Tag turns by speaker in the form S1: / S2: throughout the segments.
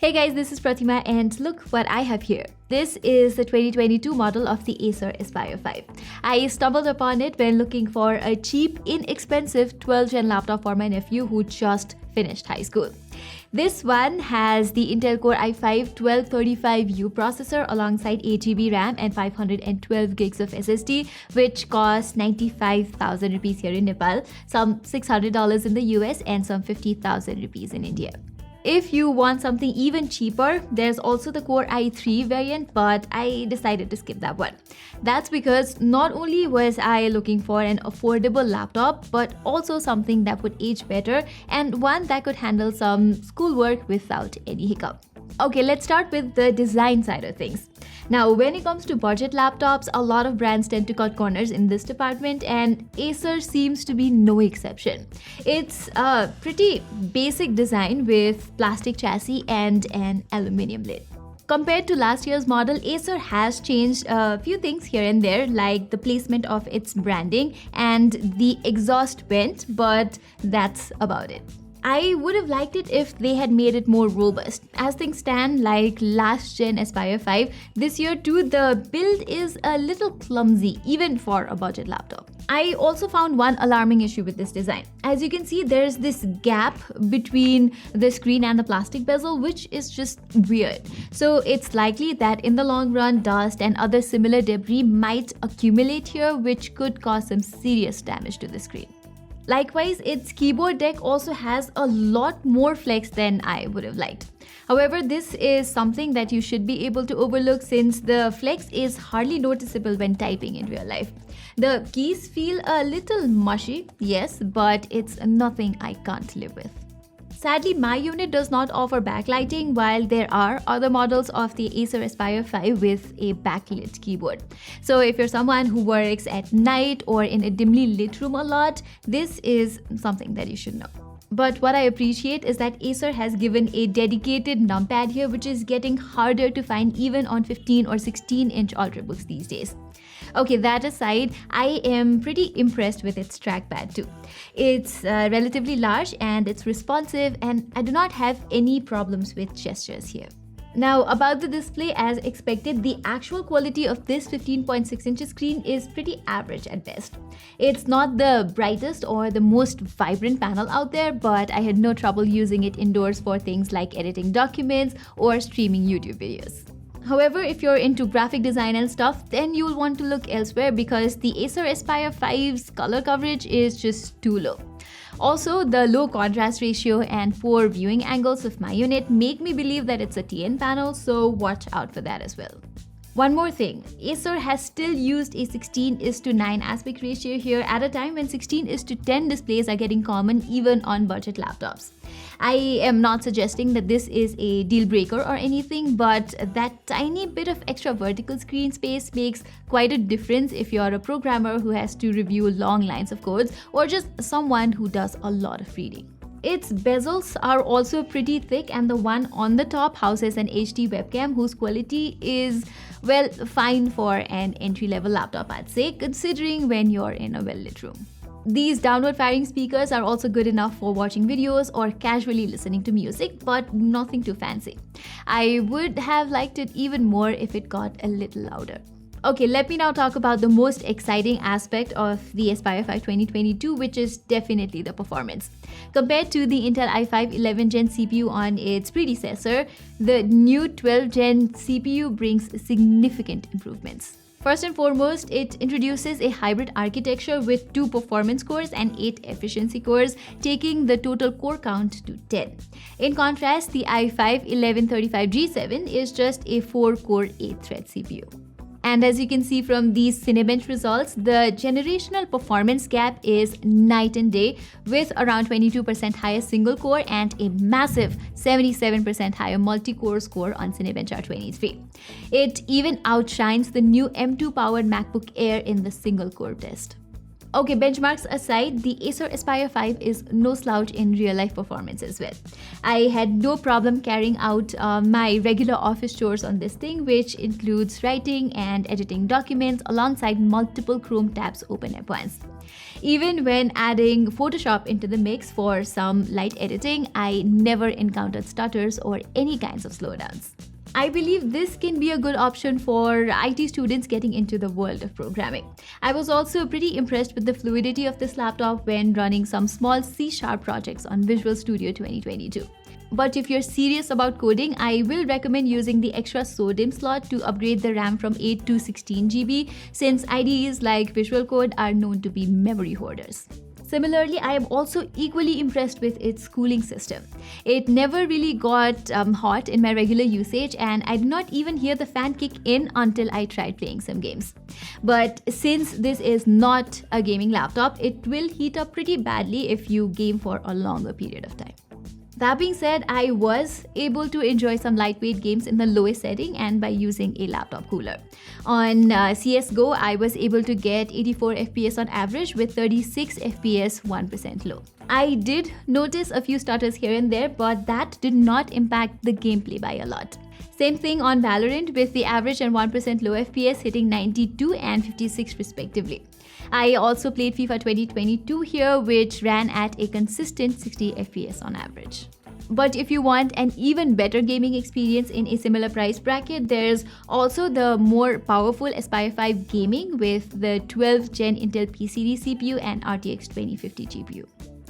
S1: Hey guys, this is Pratima and look what I have here. This is the 2022 model of the Acer Aspire 5. I stumbled upon it when looking for a cheap, inexpensive 12th gen laptop for my nephew who just finished high school. This one has the Intel Core i5-1235U processor alongside 8GB RAM and 512 gigs of SSD, which costs 95,000 rupees here in Nepal, some $600 in the US and some 50,000 rupees in India. If you want something even cheaper, there's also the Core i3 variant, but I decided to skip that one. That's because not only was I looking for an affordable laptop, but also something that would age better and one that could handle some schoolwork without any hiccup. Okay, let's start with the design side of things. Now, when it comes to budget laptops, a lot of brands tend to cut corners in this department, and Acer seems to be no exception. It's a pretty basic design with plastic chassis and an aluminium lid. Compared to last year's model, Acer has changed a few things here and there, like the placement of its branding and the exhaust vent, but that's about it. I would have liked it if they had made it more robust. As things stand, like last gen Aspire 5, this year too, the build is a little clumsy, even for a budget laptop. I also found one alarming issue with this design. As you can see, there's this gap between the screen and the plastic bezel, which is just weird. So it's likely that in the long run, dust and other similar debris might accumulate here, which could cause some serious damage to the screen. Likewise, its keyboard deck also has a lot more flex than I would have liked. However, this is something that you should be able to overlook since the flex is hardly noticeable when typing in real life. The keys feel a little mushy, yes, but it's nothing I can't live with. Sadly, my unit does not offer backlighting, while there are other models of the Acer Aspire 5 with a backlit keyboard. So if you're someone who works at night or in a dimly lit room a lot, this is something that you should know. But what I appreciate is that Acer has given a dedicated numpad here, which is getting harder to find even on 15 or 16-inch Ultrabooks these days. Okay, that aside, I am pretty impressed with its trackpad too. It's relatively large and it's responsive, and I do not have any problems with gestures here. Now, about the display, as expected, the actual quality of this 15.6-inch screen is pretty average at best. It's not the brightest or the most vibrant panel out there, but I had no trouble using it indoors for things like editing documents or streaming YouTube videos. However, if you're into graphic design and stuff, then you'll want to look elsewhere because the Acer Aspire 5's color coverage is just too low. Also, the low contrast ratio and poor viewing angles of my unit make me believe that it's a TN panel, so watch out for that as well. One more thing, Acer has still used a 16:9 aspect ratio here at a time when 16:10 displays are getting common even on budget laptops. I am not suggesting that this is a deal breaker or anything, but that tiny bit of extra vertical screen space makes quite a difference if you're a programmer who has to review long lines of codes or just someone who does a lot of reading. Its bezels are also pretty thick, and the one on the top houses an HD webcam whose quality is, well, fine for an entry-level laptop, I'd say, considering when you're in a well-lit room. These downward-firing speakers are also good enough for watching videos or casually listening to music, but nothing too fancy. I would have liked it even more if it got a little louder. Okay, let me now talk about the most exciting aspect of the Aspire 5 2022, which is definitely the performance. Compared to the Intel i5 11th Gen CPU on its predecessor, the new 12th Gen CPU brings significant improvements. First and foremost, it introduces a hybrid architecture with 2 performance cores and 8 efficiency cores, taking the total core count to 10. In contrast, the i5-1135G7 is just a 4-core 8-thread CPU. And as you can see from these Cinebench results, the generational performance gap is night and day, with around 22% higher single core and a massive 77% higher multi-core score on Cinebench R23. It even outshines the new M2 powered MacBook Air in the single core test. Okay, benchmarks aside, the Acer Aspire 5 is no slouch in real-life performance as well. I had no problem carrying out my regular office chores on this thing, which includes writing and editing documents alongside multiple Chrome tabs open at once. Even when adding Photoshop into the mix for some light editing, I never encountered stutters or any kinds of slowdowns. I believe this can be a good option for IT students getting into the world of programming. I was also pretty impressed with the fluidity of this laptop when running some small C# projects on Visual Studio 2022. But if you're serious about coding, I will recommend using the extra SODIMM slot to upgrade the RAM from 8 to 16 GB, since IDEs like Visual Code are known to be memory hoarders. Similarly, I am also equally impressed with its cooling system. It never really got hot in my regular usage, and I did not even hear the fan kick in until I tried playing some games. But since this is not a gaming laptop, it will heat up pretty badly if you game for a longer period of time. That being said, I was able to enjoy some lightweight games in the lowest setting and by using a laptop cooler. On CSGO, I was able to get 84 FPS on average with 36 FPS 1% low. I did notice a few stutters here and there, but that did not impact the gameplay by a lot. Same thing on Valorant, with the average and 1% low FPS hitting 92 and 56 respectively. I also played FIFA 2022 here, which ran at a consistent 60 FPS on average. But if you want an even better gaming experience in a similar price bracket, there's also the more powerful Aspire 5 Gaming with the 12th Gen Intel PCD CPU and RTX 2050 GPU.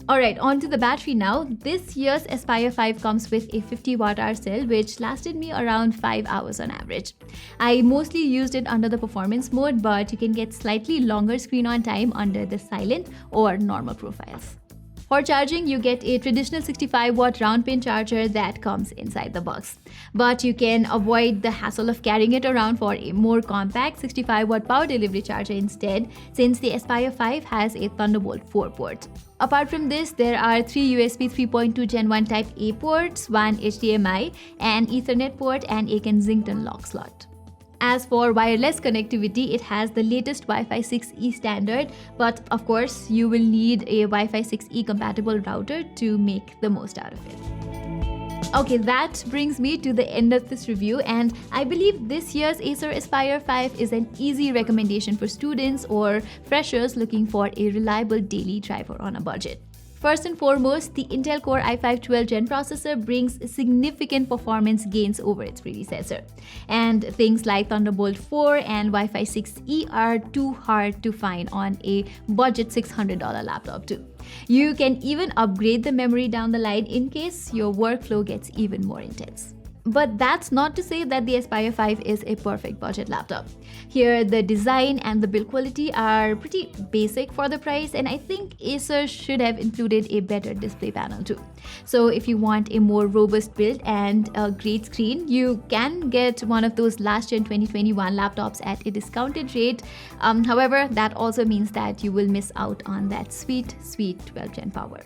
S1: Alright, on to the battery now. This year's Aspire 5 comes with a 50 Wh cell, which lasted me around 5 hours on average. I mostly used it under the performance mode, but you can get slightly longer screen on time under the silent or normal profiles. For charging, you get a traditional 65-watt round pin charger that comes inside the box. But you can avoid the hassle of carrying it around for a more compact 65-watt power delivery charger instead, since the Aspire 5 has a Thunderbolt 4 port. Apart from this, there are 3 USB 3.2 Gen 1 Type A ports, 1 HDMI, an Ethernet port, and a Kensington lock slot. As for wireless connectivity, it has the latest Wi-Fi 6E standard, but of course, you will need a Wi-Fi 6E compatible router to make the most out of it. Okay, that brings me to the end of this review, and I believe this year's Acer Aspire 5 is an easy recommendation for students or freshers looking for a reliable daily driver on a budget. First and foremost, the Intel Core i5 12th Gen processor brings significant performance gains over its predecessor. And things like Thunderbolt 4 and Wi-Fi 6E are too hard to find on a budget $600 laptop too. You can even upgrade the memory down the line in case your workflow gets even more intense. But that's not to say that the Aspire 5 is a perfect budget laptop. Here, the design and the build quality are pretty basic for the price, and I think Acer should have included a better display panel too. So if you want a more robust build and a great screen, you can get one of those last gen 2021 laptops at a discounted rate. However, that also means that you will miss out on that sweet 12th Gen power.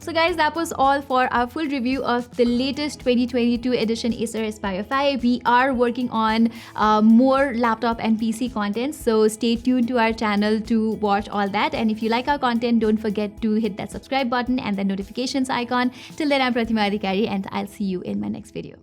S1: So guys, that was all for our full review of the latest 2022 edition Acer Aspire 5. We are working on more laptop and PC content, so stay tuned to our channel to watch all that. And if you like our content, don't forget to hit that subscribe button and the notifications icon. Till then, I'm Pratima, and I'll see you in my next video.